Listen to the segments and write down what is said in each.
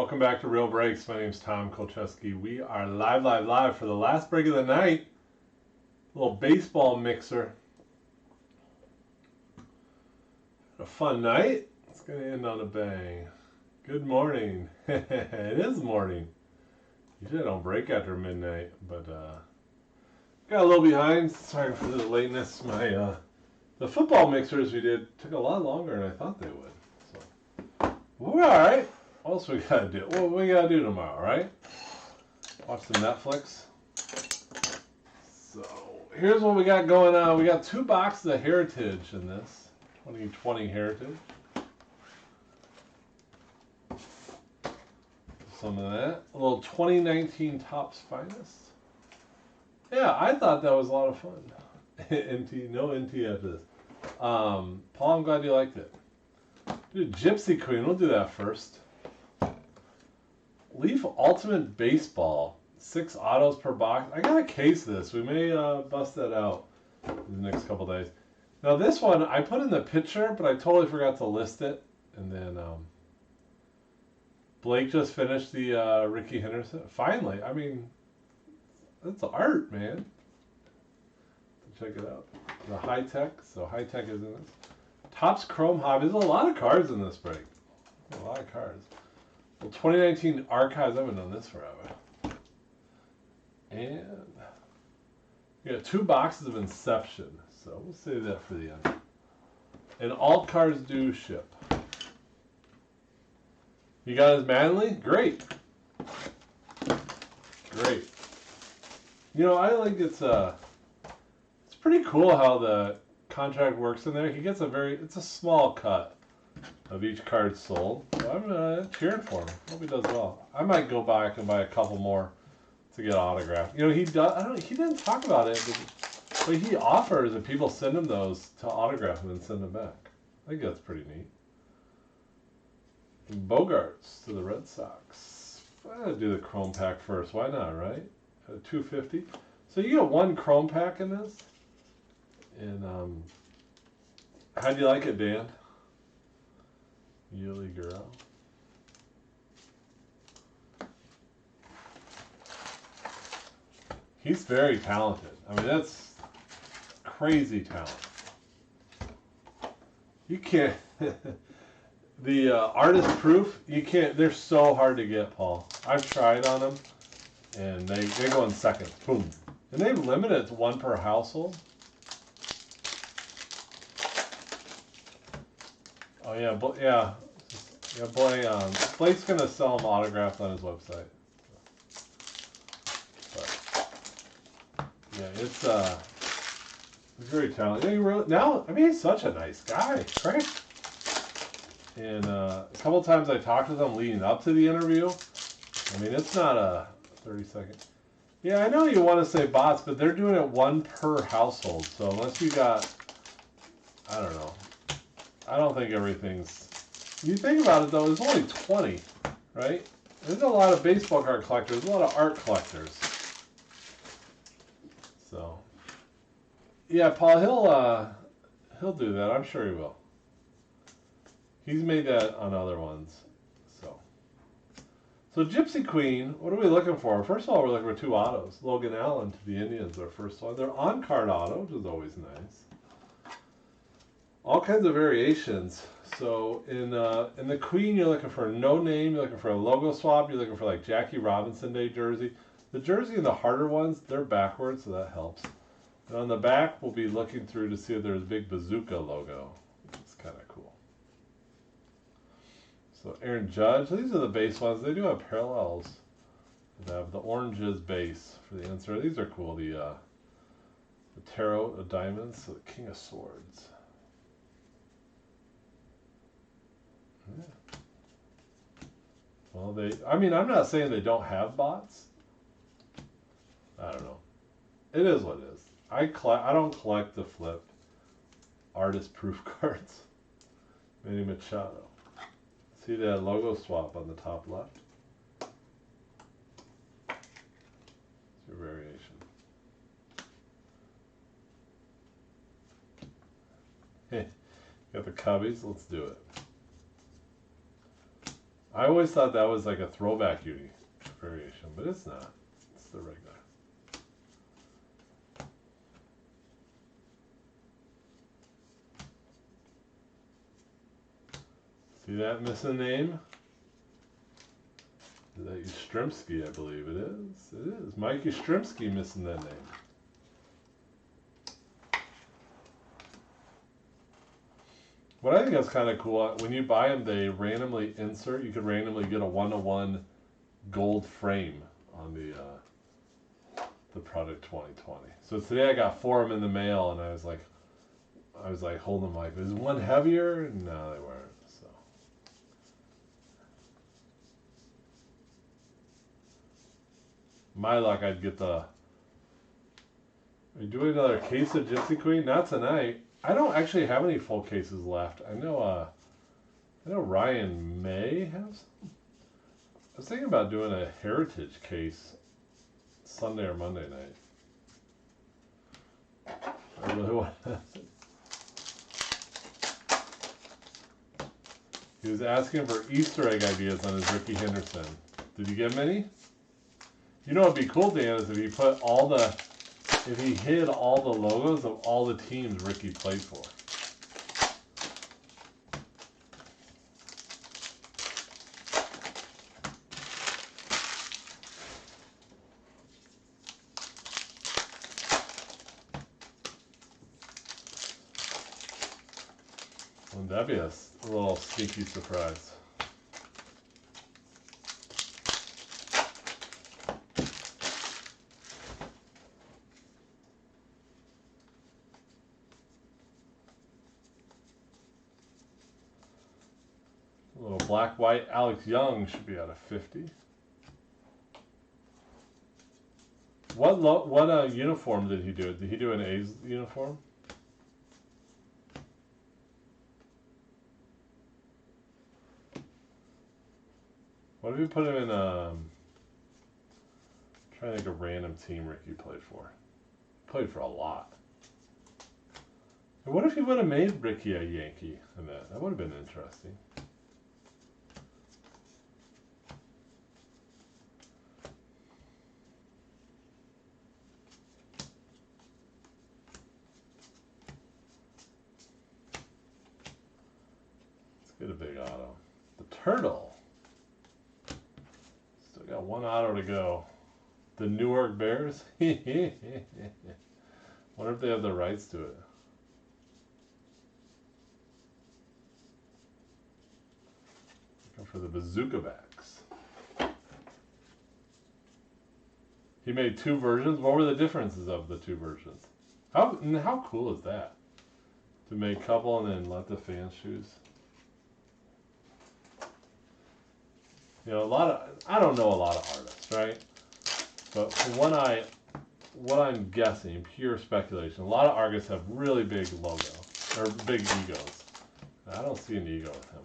Welcome back to Real Breaks. My name's Tom Kolcheski. We are live for the last break of the night. A little baseball mixer. A fun night. It's going to end on a bang. Good morning. It is morning. Usually I don't break after midnight, but got a little behind. Sorry for the lateness. The football mixers we did took a lot longer than I thought they would. So we're all right. What else we gotta do? What we gotta do tomorrow, right? Watch some Netflix. So here's what we got going on. We got 2 boxes of Heritage in this 2020 Heritage. Some of that. A little 2019 Topps Finest. Yeah, I thought that was a lot of fun. No NT after this. Paul, I'm glad you liked it. Dude, Gypsy Queen, we'll do that first. Leaf Ultimate Baseball, 6 autos per box. I got a case of this. We may bust that out in the next couple days. Now this one, I put in the picture, but I totally forgot to list it. And then Blake just finished the Ricky Henderson. Finally, I mean, that's art, man. Check it out. The High Tech, so High Tech is in this. Topps Chrome Hobby. There's a lot of cards in this break. A lot of cards. Well, 2019 Archives. I haven't done this forever. And we got 2 boxes of Inception, so we'll save that for the end. And all cards do ship. You got his Manly? Great. Great. You know, I think it's pretty cool how the contract works in there. He gets it's a small cut of each card sold. So I'm cheering for him. Hope he does well. I might go back and buy a couple more to get autographed. You know, he does. He didn't talk about it, but he offers that people send him those to autograph them and send them back. I think that's pretty neat. And Bogarts to the Red Sox. I'm gonna do the Chrome pack first. Why not, right? At $250. So you get 1 Chrome pack in this. And how do you like it, Dan? Yuli Gurriel. He's very talented. I mean, that's crazy talent. You can't. The artist proof, you can't. They're so hard to get, Paul. I've tried on them, and they go in seconds. Boom. And they've limited it to 1 per household. Oh yeah, boy. Blake's gonna sell them autographed on his website. But yeah, it's very talented. He's such a nice guy, right? And a couple times I talked with him leading up to the interview. I mean, it's not a 30-second. Yeah, I know you want to say bots, but they're doing it 1 per household. So unless you got, I don't know. I don't think everything's... You think about it, though, there's only 20, right? There's a lot of baseball card collectors, a lot of art collectors. So, yeah, Paul, he'll do that. I'm sure he will. He's made that on other ones. So Gypsy Queen, what are we looking for? First of all, we're looking for 2 autos. Logan Allen to the Indians, our first one. They're on-card auto, which is always nice. All kinds of variations. So in the Queen, you're looking for no name, you're looking for a logo swap, you're looking for like Jackie Robinson Day jersey. The jersey and the harder ones, they're backwards, so that helps. And on the back, we'll be looking through to see if there's a big bazooka logo. It's kind of cool. So Aaron Judge, these are the base ones. They do have parallels. They have the oranges base for the insert. These are cool. The tarot of diamonds, so the King of Swords. Yeah. Well, I'm not saying they don't have bots. I don't know. It is what it is. I don't collect the flipped artist proof cards. Manny Machado. See that logo swap on the top left? It's your variation. Got the Cubbies. Let's do it. I always thought that was like a throwback uni variation, but it's not. It's the regular. See that missing name? Is that Yastrzemski, I believe it is. It is. Mike Yastrzemski missing that name. What I think is kind of cool, when you buy them, they randomly insert, you could randomly get a 1-to-1 gold frame on the product 2020. So today I got 4 of them in the mail, and I was like holding them like, is one heavier? No, they weren't. So my luck, I'd get the. Are you doing another case of Gypsy Queen? Not tonight. I don't actually have any full cases left. I know Ryan may have some. I was thinking about doing a heritage case Sunday or Monday night. I really want that. He was asking for Easter egg ideas on his Ricky Henderson. Did you get many? You know what'd be cool, Dan, is if he put if he hid all the logos of all the teams Ricky played for. Wouldn't that be a little sneaky surprise? A little black-white Alex Young should be out of 50. What uniform did he do? Did he do an A's uniform? What if you put him in trying to think of a random team Ricky played for. Played for a lot. And what if he would have made Ricky a Yankee in that? That would have been interesting. Let's get a big auto. The Turtle. Still got one auto to go. The Newark Bears? Wonder if they have the rights to it. Looking for the Bazooka Backs. He made 2 versions. What were the differences of the 2 versions? How cool is that? To make a couple and then let the fans choose. You know, I don't know a lot of artists, right? But from what I'm guessing, pure speculation, a lot of artists have really big logo, or big egos. I don't see an ego with him.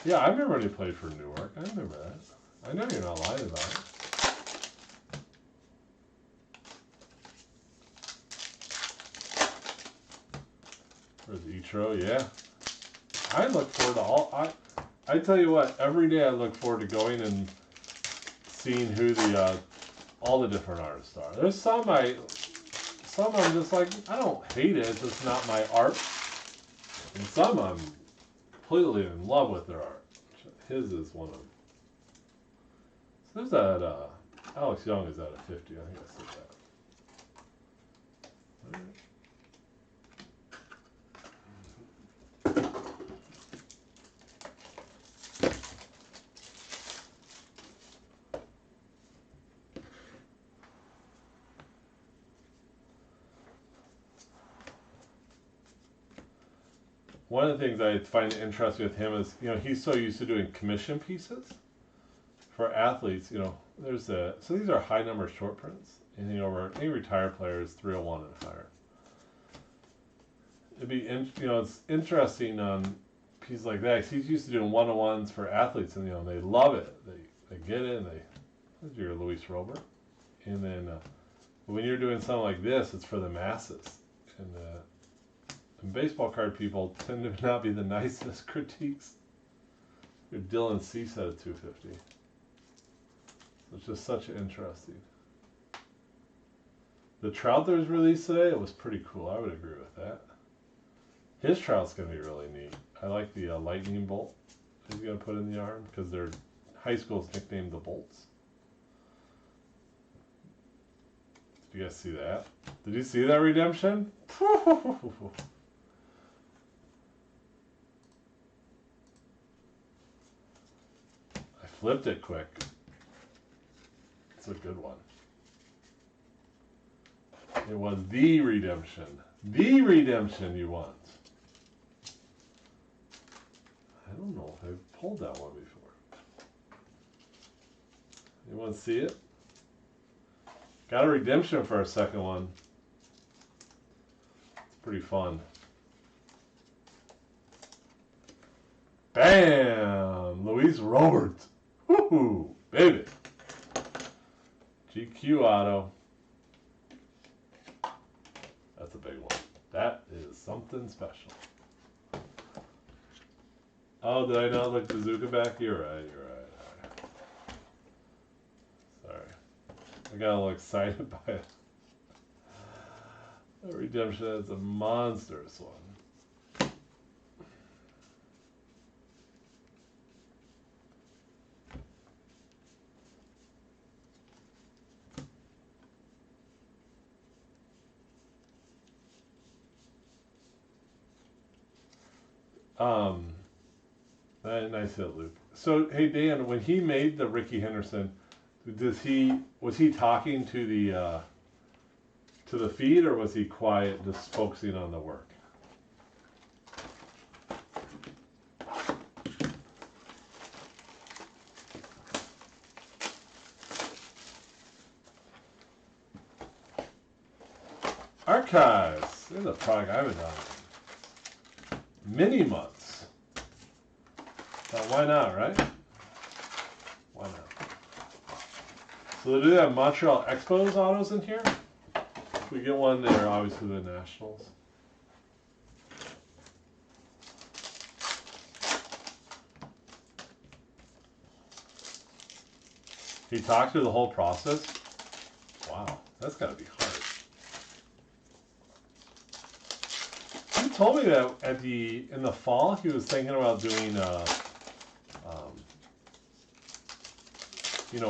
Yeah, I remember when he played for Newark. I remember that. I know you're not lying about it. There's Ichiro, yeah. I look forward to I tell you what, every day I look forward to going and seeing who all the different artists are. There's some I'm just like, I don't hate it, it's just not my art. And some I'm completely in love with their art. His is one of them. So there's that, Alex Young is out of 50, I think I said that. All right. One of the things I find interesting with him is, you know, he's so used to doing commission pieces for athletes. You know, so these are high number short prints. Anything over any retired player is 301 and higher. It'd be, you know, it's interesting on pieces like that. 'Cause he's used to doing 1-on-1s for athletes, and you know they love it. They get it, and that's your Luis Robert. And then when you're doing something like this, it's for the masses. And baseball card people tend to not be the nicest critiques. Dylan Cease at a 250. It's just such interesting. The trout that was released today, it was pretty cool. I would agree with that. His trout's going to be really neat. I like the lightning bolt he's going to put in the arm because their high school's nicknamed the Bolts. Did you guys see that? Did you see that redemption? I flipped it quick. It's a good one. It was the redemption. The redemption you want. I don't know if I've pulled that one before. Anyone see it? Got a redemption for our second one. It's pretty fun. Bam! Luis Robert. Woohoo! Baby. GQ auto. That's a big one. That is something special. Oh, did I not look Bazooka back? You're right, you're right. Sorry. I got a little excited by it. That redemption is a monstrous one. Nice hit, Luke. So, hey Dan, when he made the Ricky Henderson, was he talking to the feed, or was he quiet, just focusing on the work? Archives. There's a product I haven't done. Mini months. Why not, right? Why not? So they do have Montreal Expos autos in here. If we get one there, obviously the Nationals. He talked through the whole process. Wow, that's got to be hard. He told me that in the fall he was thinking about doing a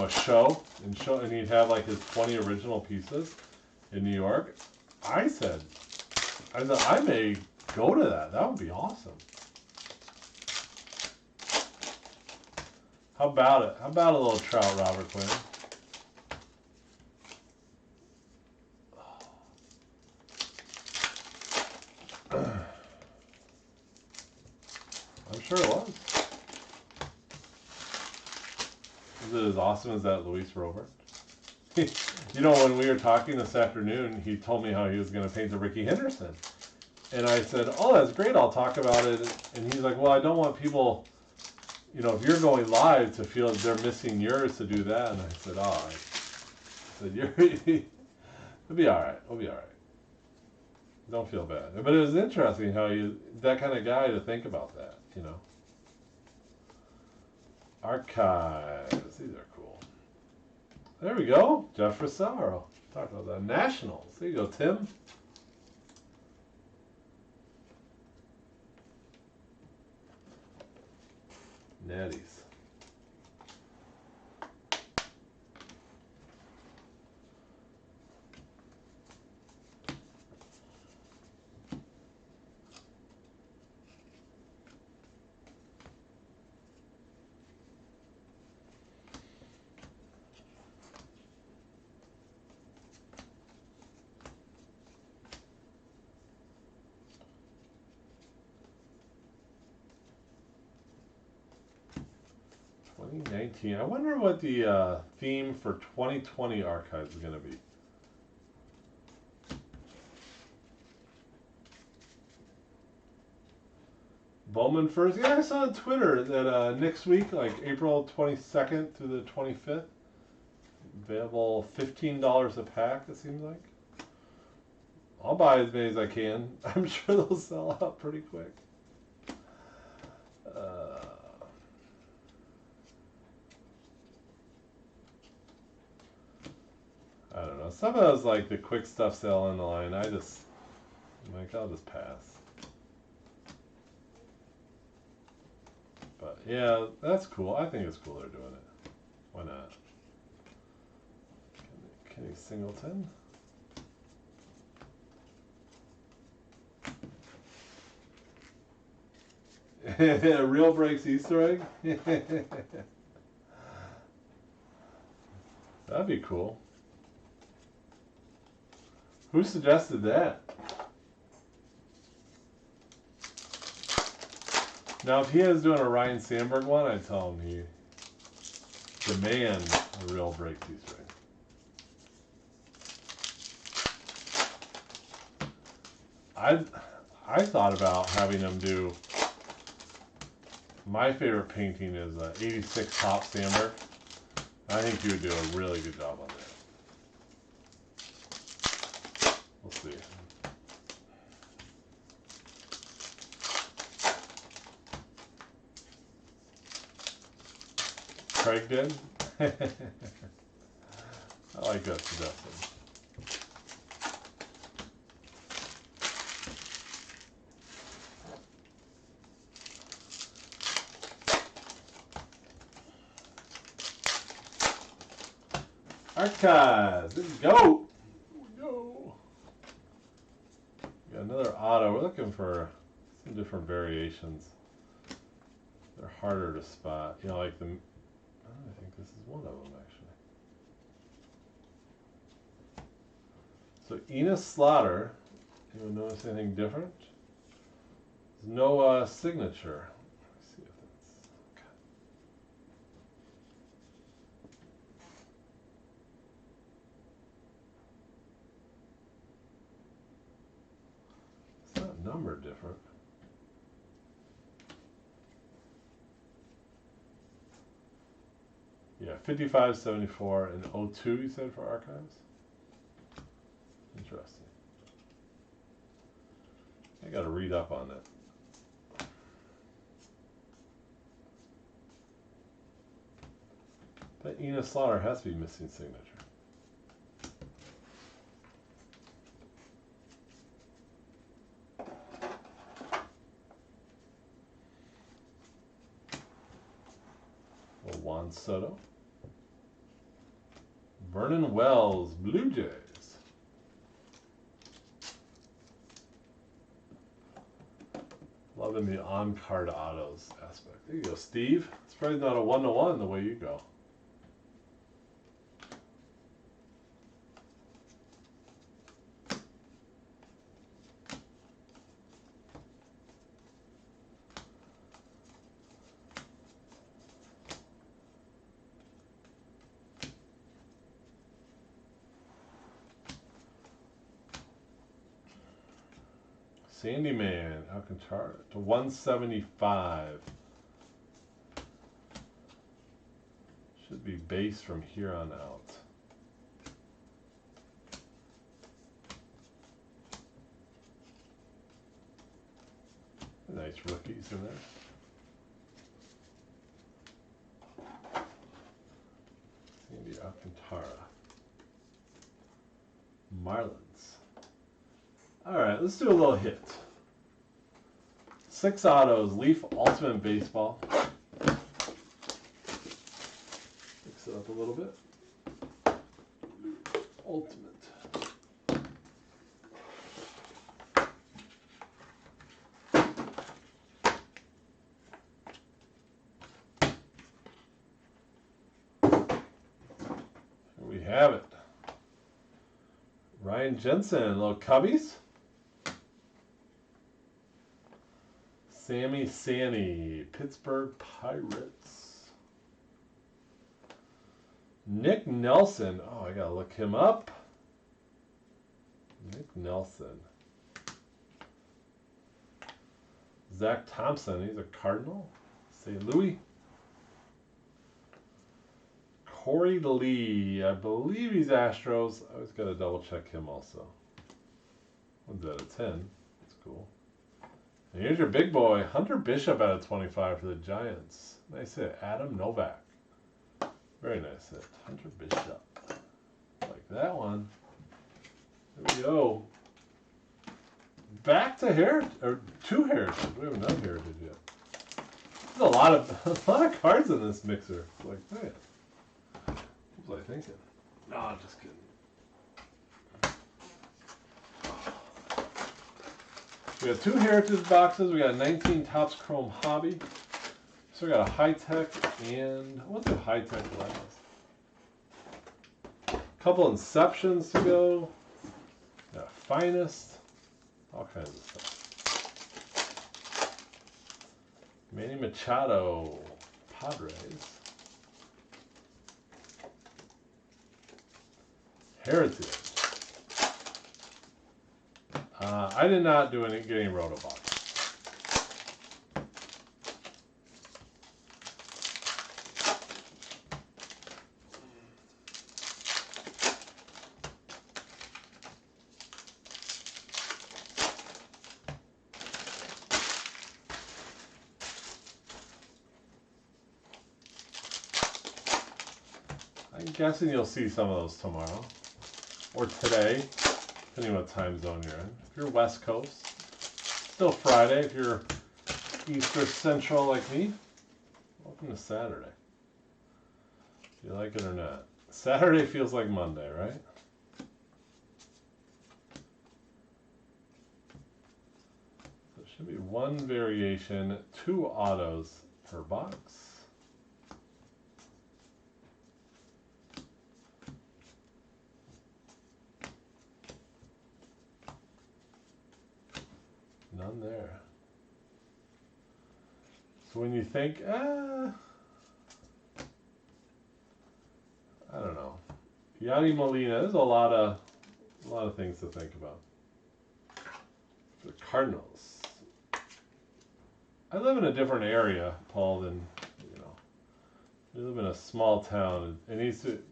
show and he'd have like his 20 original pieces in New York. I said I may go to that. That would be awesome. How about it? How about a little trout, Robert Quinn? I'm sure it was. Is it as awesome as that Luis Robert? When we were talking this afternoon, he told me how he was going to paint the Ricky Henderson. And I said, oh, that's great, I'll talk about it. And he's like, well, I don't want people, if you're going live to feel they're missing yours to do that. And I said, all right. I said, it'll be all right. We'll be all right. Don't feel bad. But it was interesting how that kind of guy to think about that, Archives. These are cool. There we go. Jeff Rossaro. Talk about the Nationals. There you go, Tim. Natties. I wonder what the theme for 2020 Archives is going to be. Bowman first. Yeah, I saw on Twitter that next week, like April 22nd through the 25th, available $15 a pack, it seems like. I'll buy as many as I can. I'm sure they'll sell out pretty quick. Some of those, like the quick stuff sale on the line, I'm like, I'll just pass. But yeah, that's cool. I think it's cool they're doing it. Why not? Kenny Singleton. Real Breaks Easter egg? That'd be cool. Who suggested that? Now, if he was doing a Ryan Sandberg one, I'd tell him he demand a Real Breaks Easter egg. I thought about having him do. My favorite painting is 86 Top Sandberg. I think he would do a really good job on that. We'll see. Craig did? I like that suggestion. Archives, there we go. Got another auto. We're looking for some different variations. They're harder to spot. You know, like the. I think this is one of them actually. So Enos Slaughter. Anyone notice anything different? There's no signature. Let's see if that's. Okay. It's not numbered different. Yeah, 55, 74, and 02 you said for archives? Interesting. I gotta read up on it. That Enos Slaughter has to be missing signature. Juan Soto. Vernon Wells, Blue Jays. Loving the on-card autos aspect. There you go, Steve. It's probably not a one-to-one the way you go. Sandy Man, Alcantara to 175. Should be base from here on out. Nice rookies in there. Sandy Alcantara. Marlins. Alright, let's do a little hit. 6 autos, Leaf Ultimate Baseball. Mix it up a little bit. Ultimate. Here we have it. Ryan Jensen, little Cubbies. Sammy Sanny, Pittsburgh Pirates. Nick Nelson. Oh, I gotta look him up. Nick Nelson. Zach Thompson. He's a Cardinal. St. Louis. Corey Lee. I believe he's Astros. I always gotta double check him also. One's out of 10. That's cool. And here's your big boy, Hunter Bishop out of 25 for the Giants. Nice hit. Adam Novak. Very nice hit. Hunter Bishop. Like that one. There we go. Back to Heritage, or to Heritage. We haven't done Heritage yet. There's a lot of cards in this mixer. Like, man, what was I thinking? No, I'm just kidding. We got 2 Heritage boxes. We got 19 Topps Chrome Hobby. So we got a high tech and what's a high tech last? Couple Inceptions to go. Got Finest. All kinds of stuff. Manny Machado, Padres. Heritage. I did not do any getting Rotobox. I'm guessing you'll see some of those tomorrow or today, depending what time zone you're in. If you're West Coast, still Friday. If you're East or Central like me, welcome to Saturday. Do you like it or not? Saturday feels like Monday, right? So it should be 1 variation, 2 autos per box. None there. So when you think, I don't know, Yadi Molina, there's a lot of things to think about. The Cardinals. I live in a different area, Paul, than we live in a small town. It needs to.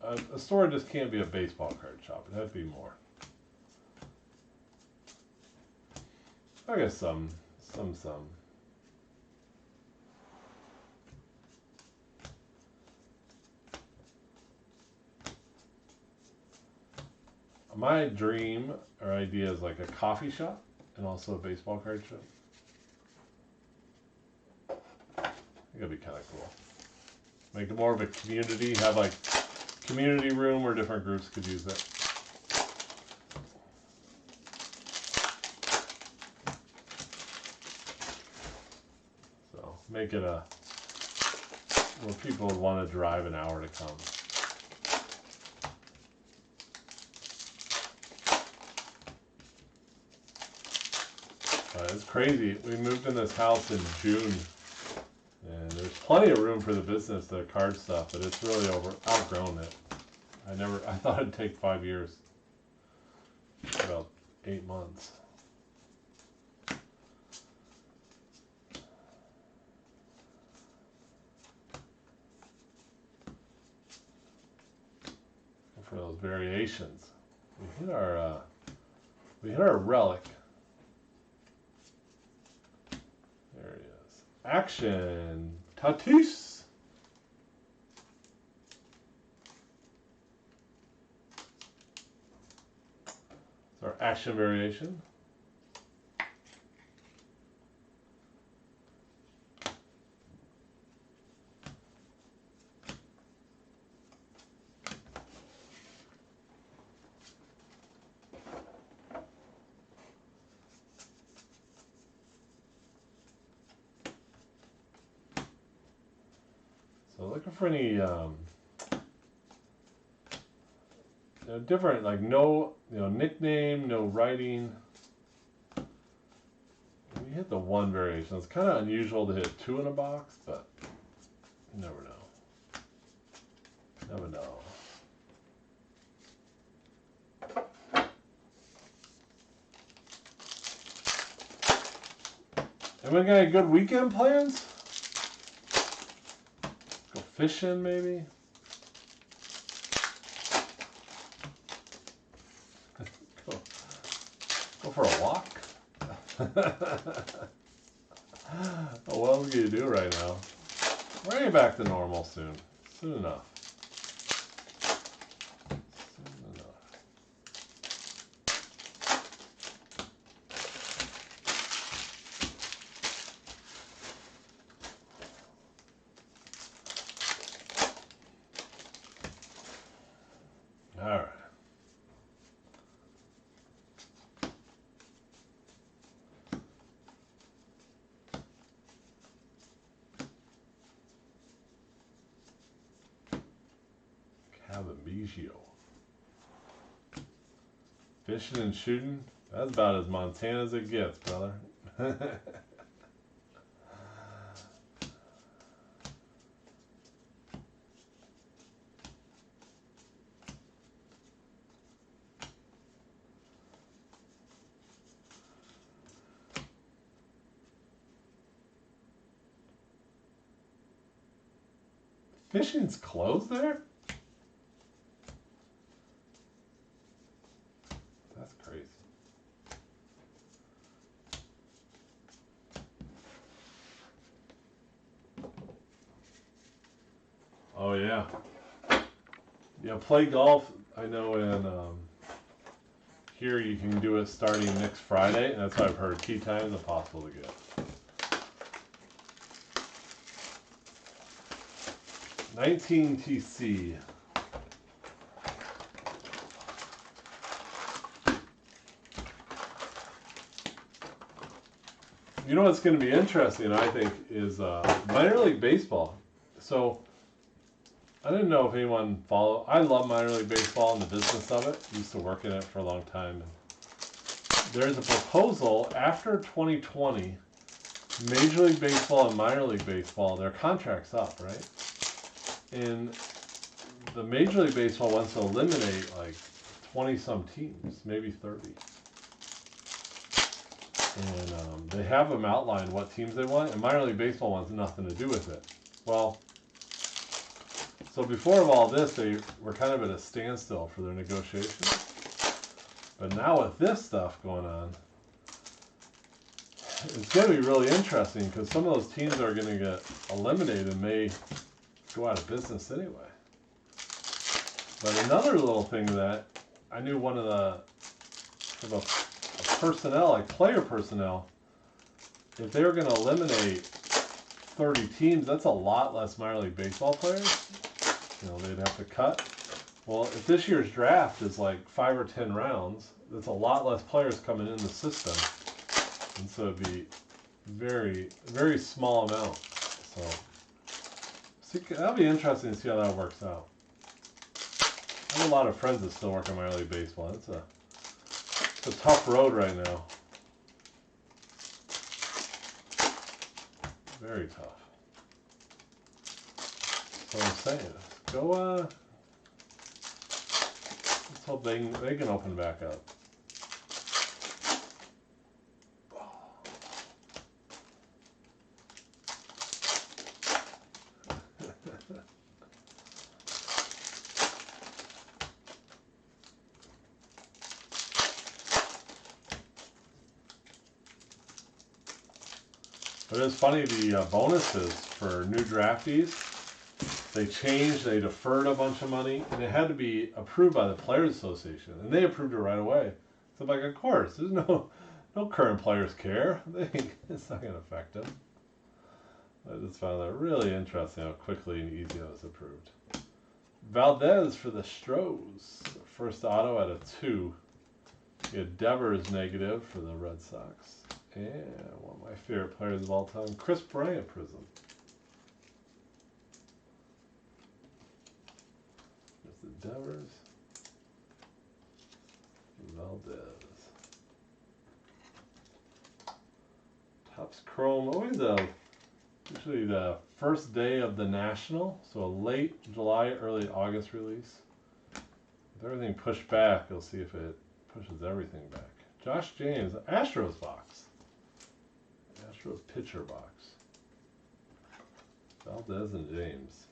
A store just can't be a baseball card shop. It has to be more. I guess some. My dream or idea is like a coffee shop and also a baseball card shop. I think that'd be kind of cool. Make it more of a community, have like community room where different groups could use it. So make it a where people would want to drive an hour to come. It's crazy. We moved in this house in June, and there's plenty of room for the business, the card stuff, but it's really outgrown it. I thought it'd take 5 years. About 8 months. For those variations, we hit our relic. There he is. Action. Tatis. It's our action variation. So looking for any different, like no nickname, no writing. We hit the 1 variation. It's kind of unusual to hit 2 in a box, but you never know. Never know. Anyone got any good weekend plans? Go fishing, maybe? Go for a walk? Oh, what else can you do right now? We're getting back to normal soon. Soon enough. All right. Cababigio. Fishing and shooting. That's about as Montana as it gets, brother. Fishing's closed there? That's crazy. Oh yeah. Yeah, play golf. I know in here you can do it starting next Friday, and that's what I've heard. Tee times impossible to get. 19 TC. You know what's going to be interesting, I think, is minor league baseball. So I didn't know if anyone follow. I love minor league baseball and the business of it. Used to work in it for a long time. There's a proposal after 2020, Major League Baseball and minor league baseball, their contracts up, right? And the Major League Baseball wants to eliminate like 20 some teams, maybe 30. And they have them outlined what teams they want, and minor league baseball wants nothing to do with it. Well, so before all this, they were kind of at a standstill for their negotiations. But now with this stuff going on, it's going to be really interesting because some of those teams that are going to get eliminated and may go out of business anyway. But another little thing that I knew one of the personnel, like player personnel, if they were going to eliminate 30 teams, that's a lot less minor league baseball players. You know, they'd have to cut. Well, if this year's draft is like 5 or 10 rounds, that's a lot less players coming in the system. And so it'd be very, very small amount. So see, that'll be interesting to see how that works out. I have a lot of friends that still work in minor league baseball. It's a tough road right now. Very tough. So I'm saying, go. Let's hope they can open back up. But it's funny, the bonuses for new draftees, they changed, they deferred a bunch of money, and it had to be approved by the Players Association, and they approved it right away. So like, of course, there's no current players care. It's not going to affect them. I just found that really interesting how quickly and easy it was approved. Valdez for the Stros, first auto at a 2. You had Devers negative for the Red Sox. And one of my favorite players of all time, Chris Bryant Prism. There's the Devers. Valdez. Topps Chrome, always usually the first day of the National, so a late July, early August release. With everything pushed back, you'll see if it pushes everything back. Josh James, Astros box. Astros pitcher box. Valdez and James.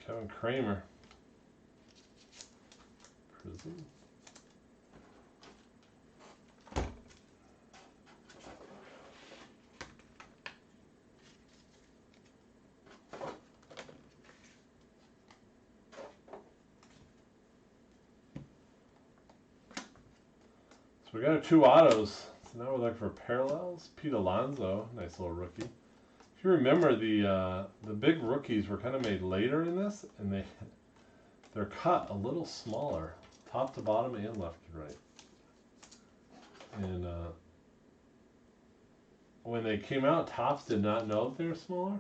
Kevin Kramer. Prism. So we got our 2 autos. So now we're looking for parallels. Pete Alonso, nice little rookie. If you remember, the big rookies were kind of made later in this, and they're cut a little smaller, top to bottom and left to right. And when they came out, Topps did not know that they were smaller.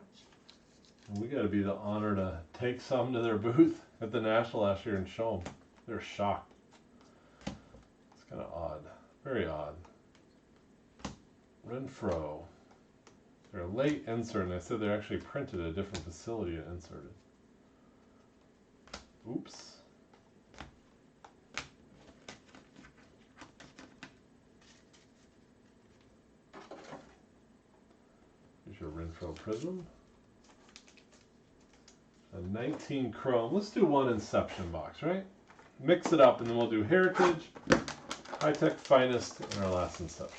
And we got to be the honor to take some to their booth at the National last year and show them. They're shocked. It's kind of odd, very odd. Renfro. They're a late insert, and I said they're actually printed at a different facility and inserted. Oops. Here's your Renfro Prism. A 19 Chrome. Let's do one Inception box, right? Mix it up, and then we'll do Heritage, High Tech Finest, and our last Inception.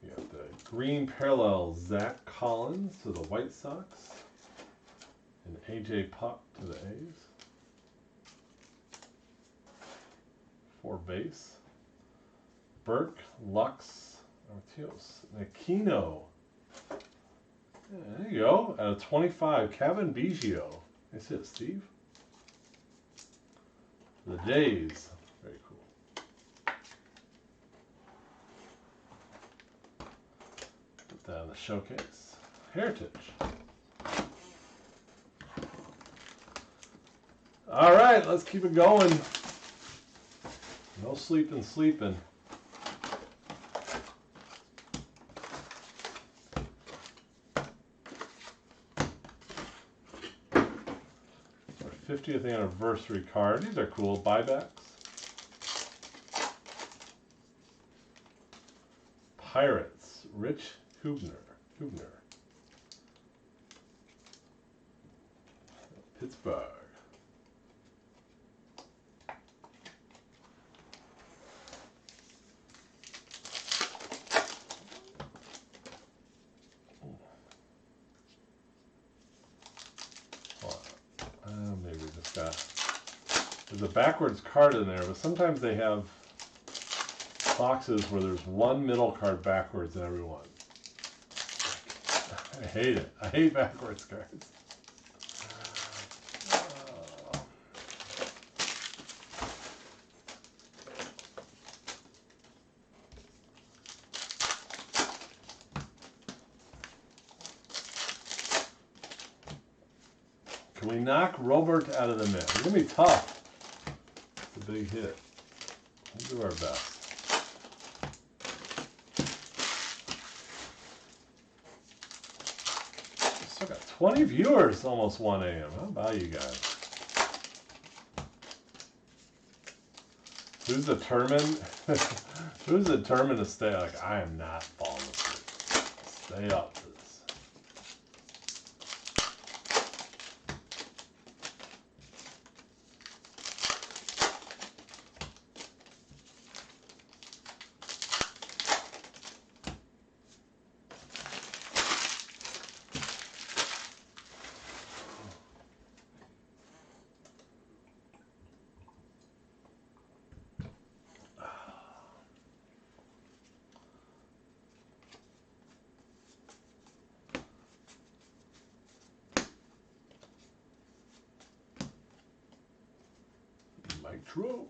We got the green parallel Zach Collins to the White Sox and AJ Puck to the A's. 4 base. Burke, Lux, Artios, Aquino. Yeah, there you go. At a 25, Kevin Biggio. Nice hit, Steve. The Jays. Very cool. Put that in the showcase. Heritage. All right, let's keep it going. No sleeping. Our 50th anniversary card. These are cool. Buybacks. Pirates. Rich Hubner. Pittsburgh. Maybe we just got, there's a backwards card in there, but sometimes they have boxes where there's one middle card backwards in every one. I hate it. I hate backwards cards. Can we knock Robert out of the mix? It's going to be tough. It's a big hit. We'll do our best. Still got 20 viewers, almost 1 a.m. How about you guys? Who's determined? Who's determined to stay? Like, I am not falling asleep. Stay up for this. Mike Trout.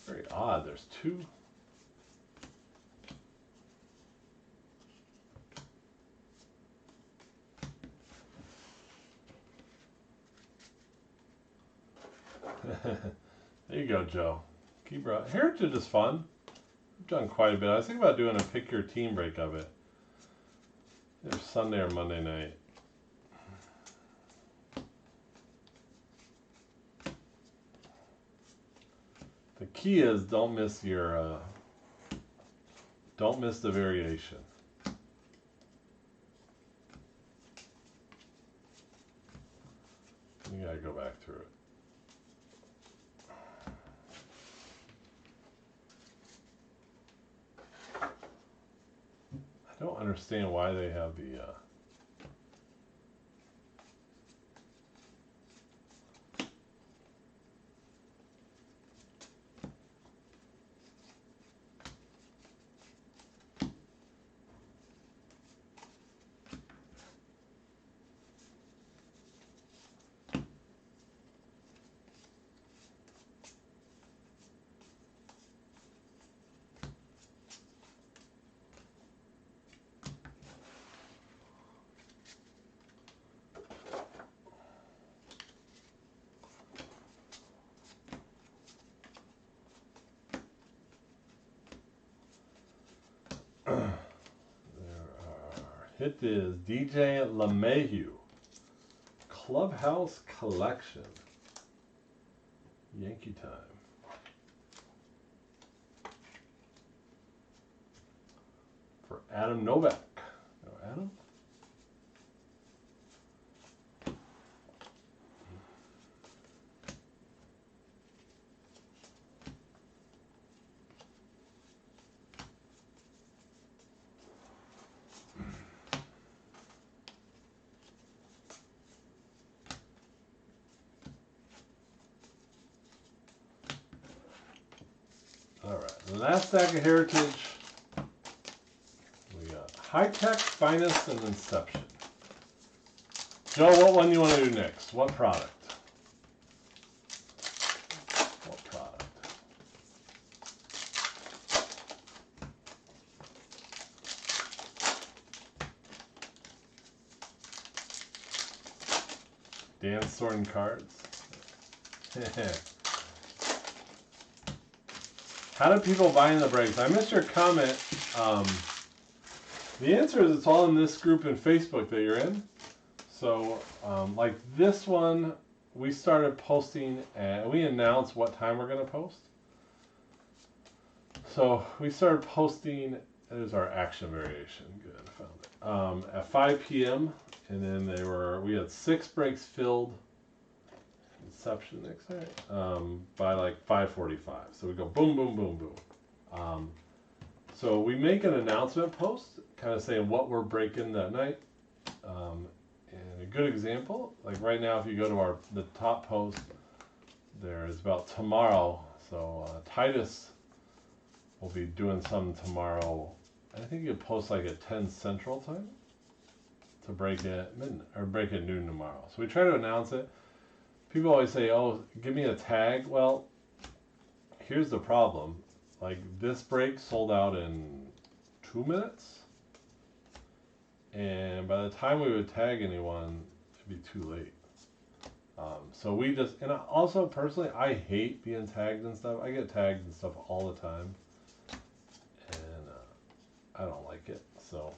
Very odd. There's 2. There you go, Joe. Keep right. Heritage is fun. I've done quite a bit. I was thinking about doing a pick your team break of it. Either Sunday or Monday night. The key is don't miss the variation. You gotta go back through it. I don't understand why they have the It is DJ LeMahieu Clubhouse Collection. Yankee time. For Adam Novak. No, Adam? Alright, the last stack of Heritage. We got High Tech, Finest, and Inception. Joe, what one do you want to do next? What product? What product? Dan sorting cards. How do people buy in the breaks? I missed your comment. The answer is it's all in this group in Facebook that you're in. So, like this one, we started posting and we announced what time we're going to post. So we started posting. There's our action variation. Good, I found it. At 5 p.m. and then we had 6 breaks filled. Inception next night by like 5:45. So we go boom, boom, boom, boom. So we make an announcement post, kind of saying what we're breaking that night. And a good example, like right now, if you go to the top post, there is about tomorrow. So Titus will be doing something tomorrow. I think he'll post like at 10 Central Time to break at midnight or break at noon tomorrow. So we try to announce it. People always say, "Oh, give me a tag." Well, here's the problem. Like this break sold out in 2 minutes. And by the time we would tag anyone, it'd be too late. So we just, and also personally, I hate being tagged and stuff. I get tagged and stuff all the time. And I don't like it, so.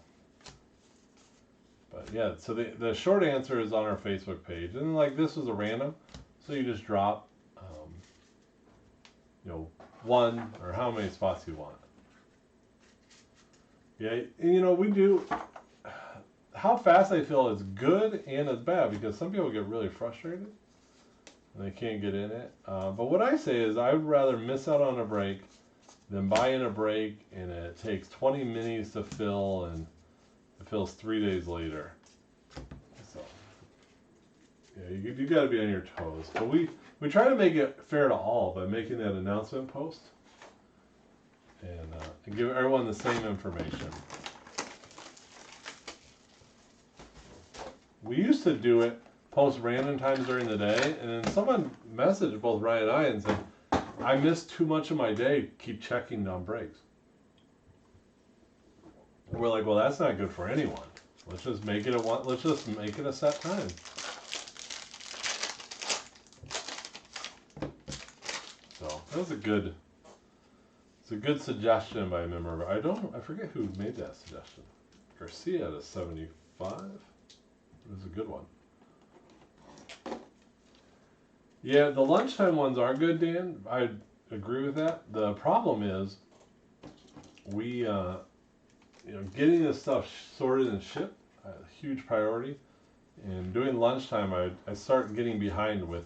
But yeah, so the short answer is on our Facebook page. And like this was a random, so you just drop, one or how many spots you want. Yeah, and we do, how fast I fill is good and it's bad because some people get really frustrated and they can't get in it. But what I say is I would rather miss out on a break than buy in a break and it takes 20 minis to fill and it fills 3 days later. So, yeah, you got to be on your toes. But we try to make it fair to all by making that announcement post and give everyone the same information. We used to do it, post random times during the day, and then someone messaged both Ryan and I and said, I missed too much of my day, keep checking on breaks. We're like, well, that's not good for anyone. Let's just make it a set time. So that was a good suggestion by a member. I forget who made that suggestion. Garcia at a 75. It was a good one. Yeah, the lunchtime ones are good, Dan. agree with that. The problem is we, getting this stuff sorted and shipped, a huge priority. And doing lunchtime, I start getting behind with,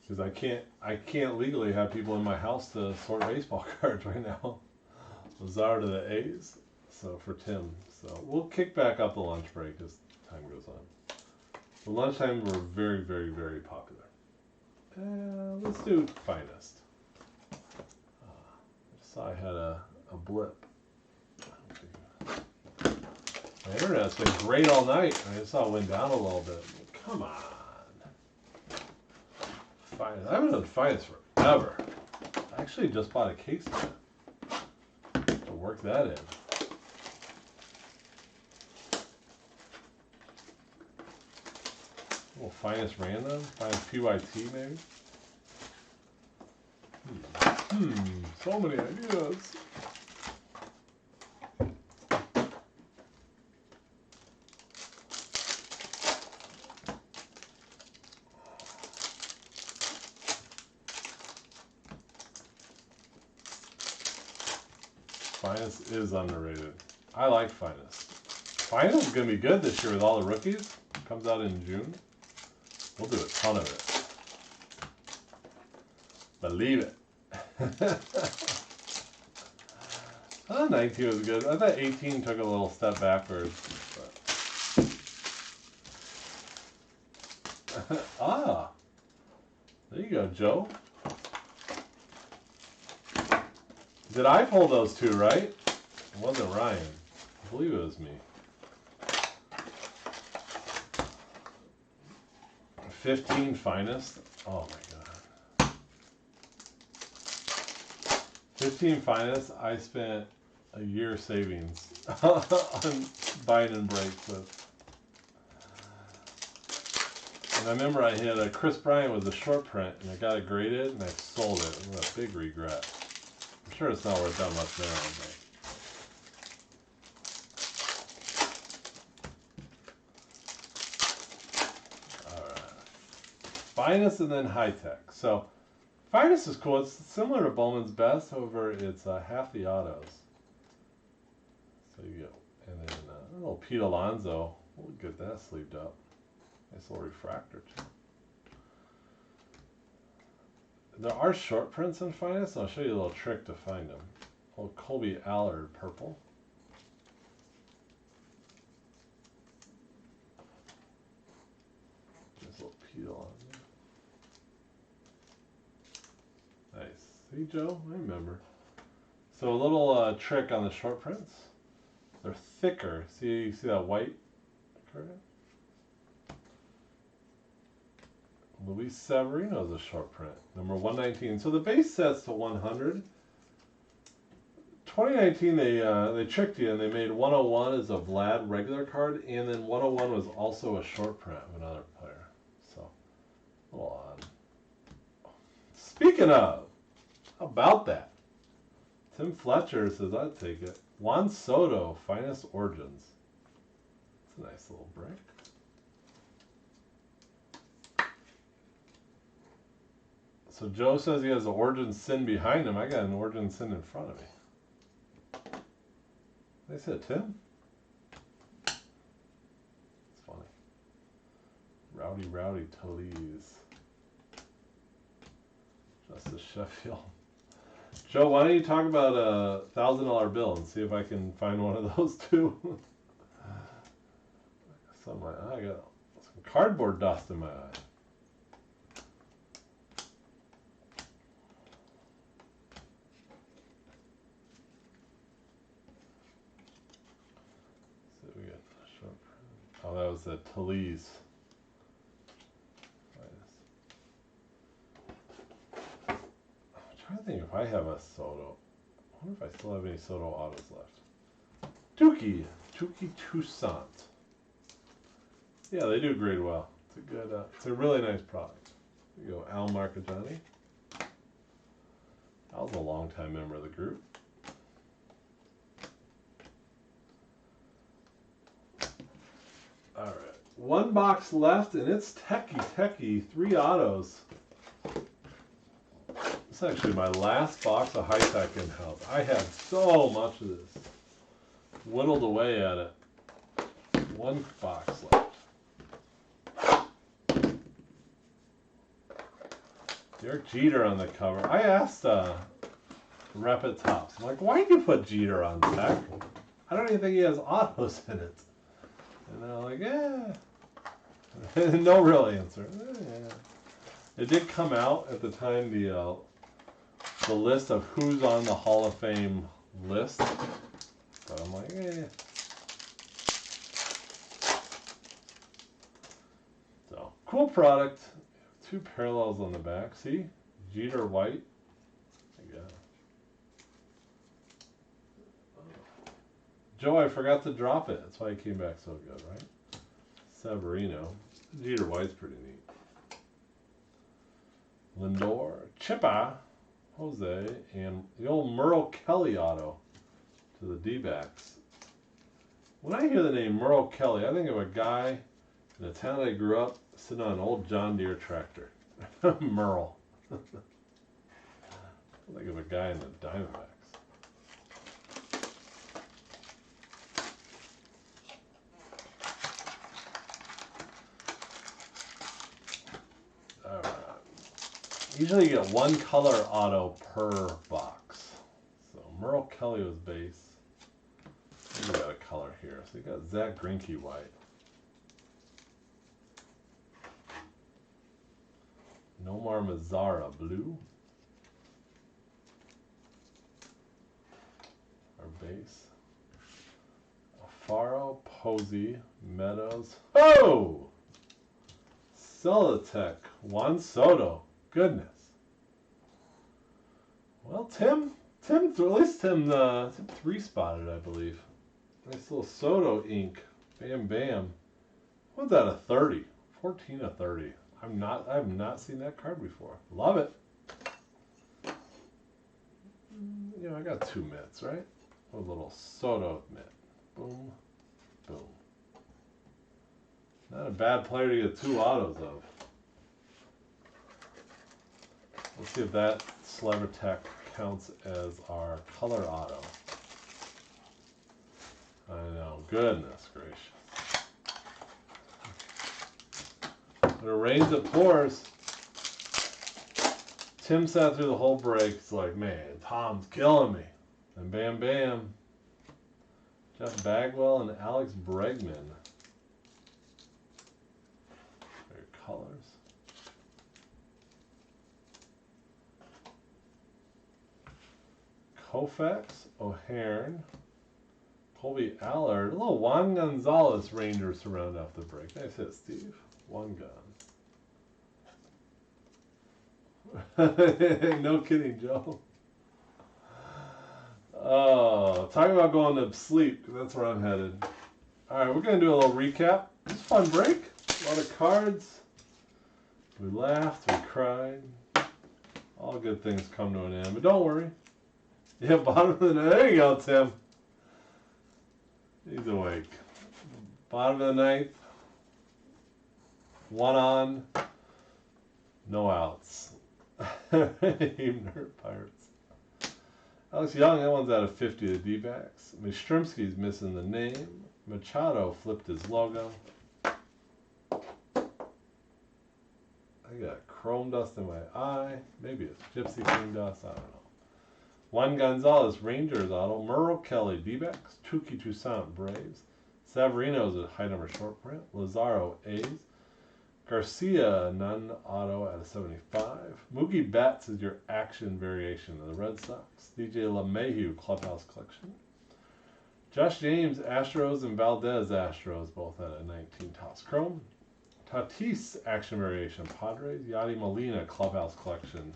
because I can't legally have people in my house to sort baseball cards right now. Lazar to the A's, so for Tim. So we'll kick back up the lunch break as time goes on. The lunchtime were very, very, very popular. Let's do Finest. I just saw I had a blip. My internet's been great all night. I just saw it went down a little bit. Come on. Finest. I haven't done Finest forever. I actually just bought a case of it to work that in. A little Finest random, Finest PYT maybe. So many ideas. Finest is underrated. I like Finest. Finest is going to be good this year with all the rookies. Comes out in June. We'll do a ton of it. Believe it. I thought 19 was good. I thought 18 took a little step backwards. But there you go, Joe. Did I pull those two, right? It wasn't Ryan. I believe it was me. 15 Finest. Oh my god. 15 Finest. I spent a year savings on buying and breaks with. And I remember I had a Chris Bryant with a short print, and I got it graded, and I sold it. It was a big regret. I'm sure it's not worth that much now. But. All right. Finest and then High Tech. So Finest is cool. It's similar to Bowman's Best, however, it's half the autos. So you go. And then a little Pete Alonso. We'll get that sleeved up. Nice little refractor, too. There are short prints in Finest. I'll show you a little trick to find them. A little Colby Allard purple. There's a little peel on there. Nice. See, Joe? I remember. So a little trick on the short prints. They're thicker. See that white card? Luis Severino is a short print, number 119. So the base sets to 100. 2019, they tricked you and they made 101 as a Vlad regular card, and then 101 was also a short print of another player. So, a little odd. Speaking of, how about that? Tim Fletcher says, I'd take it. Juan Soto, Finest Origins. It's a nice little break. So Joe says he has an Origin Sin behind him. I got an Origin Sin in front of me. They said Tim? It's funny. Rowdy Talese. Justice Sheffield. Joe, why don't you talk about a $1,000 bill and see if I can find one of those too? I got some cardboard dust in my eye. Oh, that was the Talese. I'm trying to think if I have a Soto. I wonder if I still have any Soto autos left. Tukey Toussaint. Yeah, they do grade well. It's a good. It's a really nice product. There you go, Al Marcagiani. Al's a longtime member of the group. All right, one box left, and it's techie, 3 autos. This is actually my last box of high-tech in-house. I had so much of this. Whittled away at it. One box left. Derek Jeter on the cover. I asked Rapid Tops, I'm like, why did you put Jeter on deck? I don't even think he has autos in it. And they're like, yeah. No real answer. Yeah. It did come out at the time, the list of who's on the Hall of Fame list. But I'm like, eh. So, cool product. 2 parallels on the back. See? Jeter white. There you go. Joe, I forgot to drop it. That's why he came back so good, right? Severino. Jeter white's pretty neat. Lindor, Chippa, Jose, and the old Merle Kelly auto to the D-backs. When I hear the name Merle Kelly, I think of a guy in the town I grew up sitting on an old John Deere tractor. Merle. I think of a guy in the Diamondbacks. Usually you get 1 color auto per box. So Merle Kelly was base. We got a color here. So you got Zach Greinke white. Nomar Mazara blue. Our base. Alfaro, Posey, Meadows. Oh! Celatech, Juan Soto. Goodness. Well, Tim, at least Tim 3-spotted, I believe. Nice little Soto ink. Bam, bam. What's that, a 30? 14 of 30. I have not seen that card before. Love it. You know, I got 2 mitts, right? A little Soto mitt. Boom, boom. Not a bad player to get 2 autos of. Let's see if that Celebrotech counts as our color auto. I know, goodness gracious. When it rains, it pours. Tim sat through the whole break. It's like, man, Tom's killing me. And bam, bam. Jeff Bagwell and Alex Bregman. Their colors. Koufax, O'Hearn, Colby Allard, a little Juan Gonzalez Rangers to round off the break. Nice hit, Steve. One gun. No kidding, Joe. Oh, talking about going to sleep, because that's where I'm headed. All right, we're going to do a little recap. It was a fun break. A lot of cards. We laughed, we cried. All good things come to an end, but don't worry. Yeah, bottom of the ninth. There you go, Tim. He's awake. Bottom of the ninth. 1 on. No outs. Even hurt Pirates. Alex Young, that one's out of 50 to D-backs. Mastrimski's missing the name. Machado flipped his logo. I got chrome dust in my eye. Maybe it's Gypsy King dust. I don't know. Juan Gonzalez, Rangers auto. Merle Kelly, D-backs. Tuki Toussaint, Braves. Severino's a high number short print. Lazaro, A's. Garcia, none auto at a 75. Mookie Betts is your action variation of the Red Sox. DJ LeMahieu, Clubhouse Collection. Josh James, Astros, and Valdez Astros, both at a 19 Topps Chrome. Tatis, action variation, Padres. Yadi Molina, Clubhouse Collection.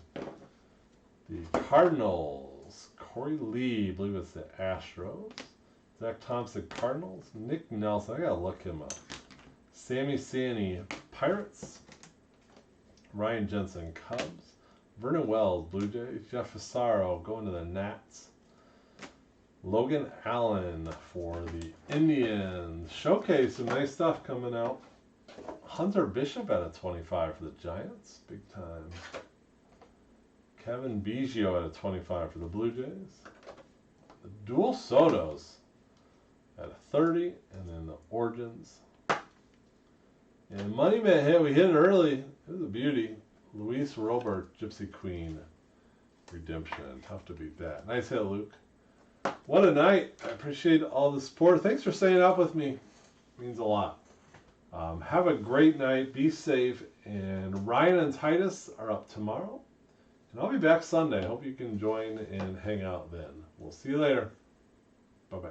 The Cardinals, Corey Lee, I believe it's the Astros. Zach Thompson, Cardinals. Nick Nelson, I gotta look him up. Sammy Sanny, Pirates. Ryan Jensen, Cubs. Vernon Wells, Blue Jays. Jeff Fassaro going to the Nats. Logan Allen for the Indians. Showcase, some nice stuff coming out. Hunter Bishop at a 25 for the Giants. Big time. Kevin Biggio at a 25 for the Blue Jays. The dual Sotos at a 30, and then the Origins. And Money Man hit. We hit it early. It was a beauty. Luis Robert, Gypsy Queen. Redemption. Tough to beat that. Nice hit, Luke. What a night. I appreciate all the support. Thanks for staying up with me. It means a lot. Have a great night. Be safe. And Ryan and Titus are up tomorrow. And I'll be back Sunday. Hope you can join and hang out then. We'll see you later. Bye-bye.